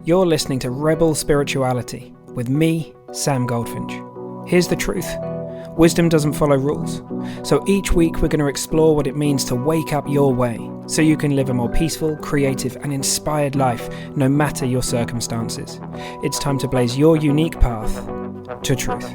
You're listening to Rebel Spirituality with me, Sam Goldfinch. Here's the truth. Wisdom doesn't follow rules. So each week we're going to explore what it means to wake up your way so you can live a more peaceful, creative and inspired life no matter your circumstances. It's time to blaze your unique path to truth.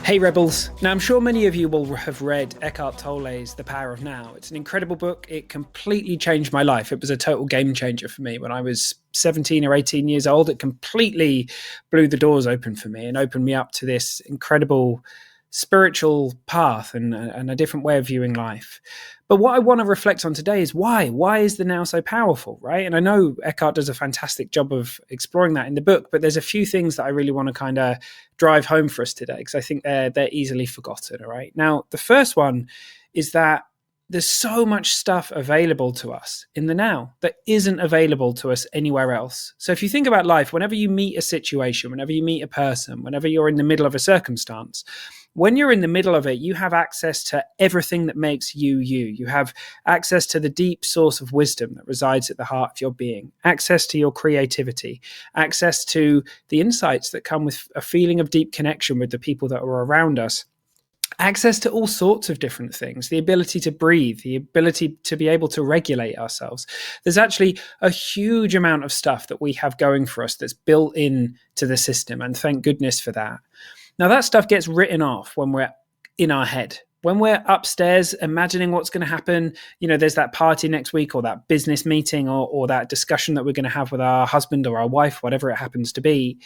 Hey Rebels! Now I'm sure many of you will have read Eckhart Tolle's The Power of Now. It's an incredible book. It completely changed my life. It was a total game changer for me. When I was 17 or 18 years old, it completely blew the doors open for me and opened me up to this incredible spiritual path and a different way of viewing life. But what I want to reflect on today is why? Why is the now so powerful, right? And I know Eckhart does a fantastic job of exploring that in the book, but there's a few things that I really want to kind of drive home for us today because I think they're easily forgotten, all right? Now, the first one is that there's so much stuff available to us in the now that isn't available to us anywhere else. So if you think about life, whenever you meet a situation, whenever you meet a person, whenever you're in the middle of a circumstance, when you're in the middle of it, you have access to everything that makes you you. You have access to the deep source of wisdom that resides at the heart of your being, access to your creativity, access to the insights that come with a feeling of deep connection with the people that are around us, access to all sorts of different things, the ability to breathe, the ability to be able to regulate ourselves. There's actually a huge amount of stuff that we have going for us that's built in to the system, and thank goodness for that. Now, that stuff gets written off when we're in our head. When we're upstairs imagining what's going to happen, there's that party next week or that business meeting or that discussion that we're going to have with our husband or our wife, whatever it happens to be.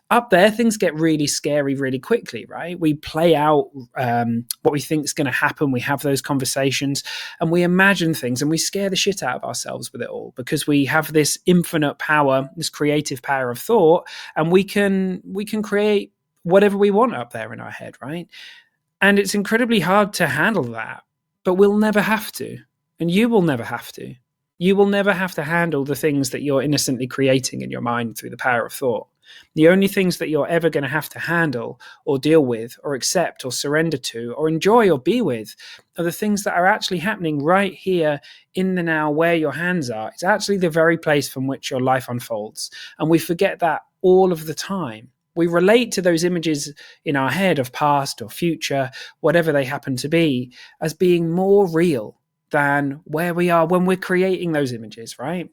Up there, things get really scary really quickly, right? We play out what we think is going to happen. We have those conversations and we imagine things and we scare the shit out of ourselves with it all because we have this infinite power, this creative power of thought, and we can create whatever we want up there in our head, right? And it's incredibly hard to handle that, but we'll never have to. And you will never have to. You will never have to handle the things that you're innocently creating in your mind through the power of thought. The only things that you're ever going to have to handle or deal with or accept or surrender to or enjoy or be with are the things that are actually happening right here in the now where your hands are. It's actually the very place from which your life unfolds. And we forget that all of the time. We relate to those images in our head of past or future, whatever they happen to be, as being more real than where we are when we're creating those images, right?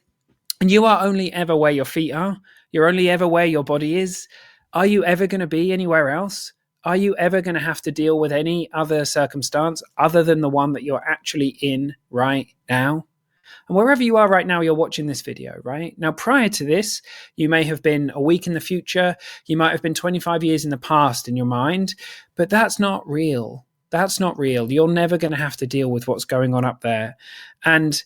And you are only ever where your feet are. You're only ever where your body is. Are you ever going to be anywhere else? Are you ever going to have to deal with any other circumstance other than the one that you're actually in right now? And wherever you are right now, you're watching this video, right? Now, prior to this, you may have been a week in the future. You might have been 25 years in the past in your mind, but that's not real. That's not real. You're never going to have to deal with what's going on up there. And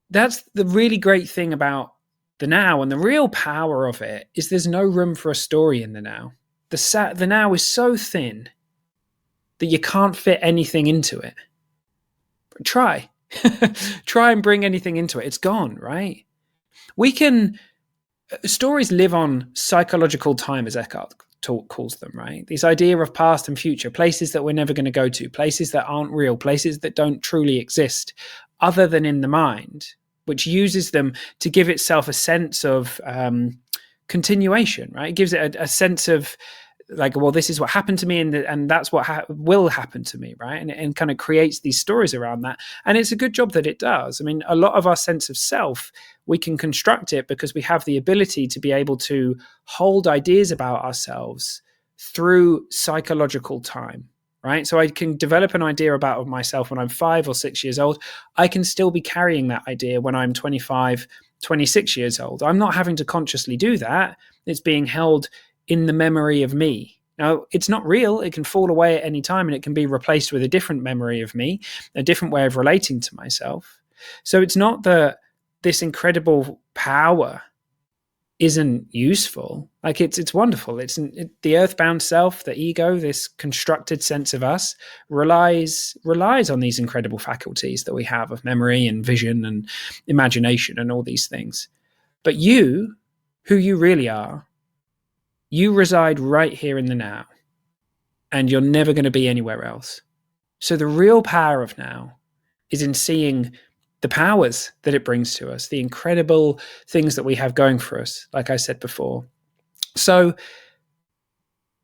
that's the really great thing about the now, and the real power of it is there's no room for a story in the now. The now is so thin that you can't fit anything into it. But try and bring anything into it. It's gone, right? Stories live on psychological time, as Eckhart calls them, right? This idea of past and future, places that we're never going to go to, places that aren't real, places that don't truly exist other than in the mind, which uses them to give itself a sense of continuation, right? It gives it a sense of like, well, this is what happened to me and that's what will happen to me, right? And kind of creates these stories around that. And it's a good job that it does. I mean, a lot of our sense of self, we can construct it because we have the ability to be able to hold ideas about ourselves through psychological time, right? So I can develop an idea about myself when I'm 5 or 6 years old. I can still be carrying that idea when I'm 25, 26 years old. I'm not having to consciously do that. It's being held in the memory of me. Now, it's not real. It can fall away at any time and it can be replaced with a different memory of me, a different way of relating to myself. So it's not that this incredible power isn't useful. Like it's wonderful. The earthbound self, the ego, this constructed sense of us relies on these incredible faculties that we have of memory and vision and imagination and all these things. But you, who you really are, you reside right here in the now, and you're never going to be anywhere else. So the real power of now is in seeing the powers that it brings to us, the incredible things that we have going for us, like I said before. So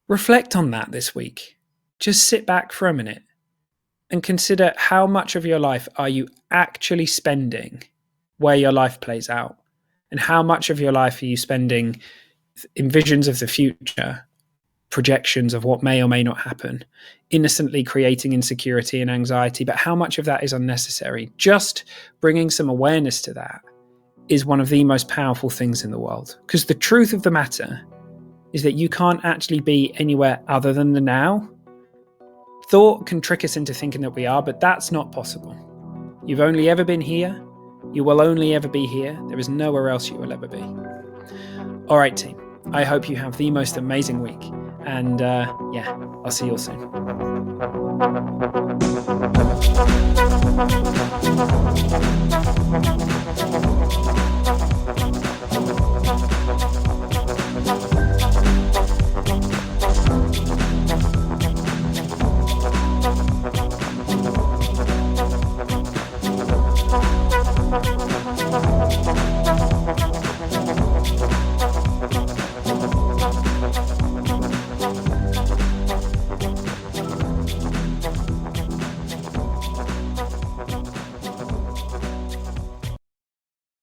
reflect on that this week. Just sit back for a minute and consider how much of your life are you actually spending where your life plays out, and how much of your life are you spending in visions of the future, projections of what may or may not happen, innocently creating insecurity and anxiety, but how much of that is unnecessary? Just bringing some awareness to that is one of the most powerful things in the world, because the truth of the matter is that you can't actually be anywhere other than the now. Thought can trick us into thinking that we are, but that's not possible. You've only ever been here. You will only ever be here. There is nowhere else you will ever be. All right, team. I hope you have the most amazing week. And I'll see you all soon.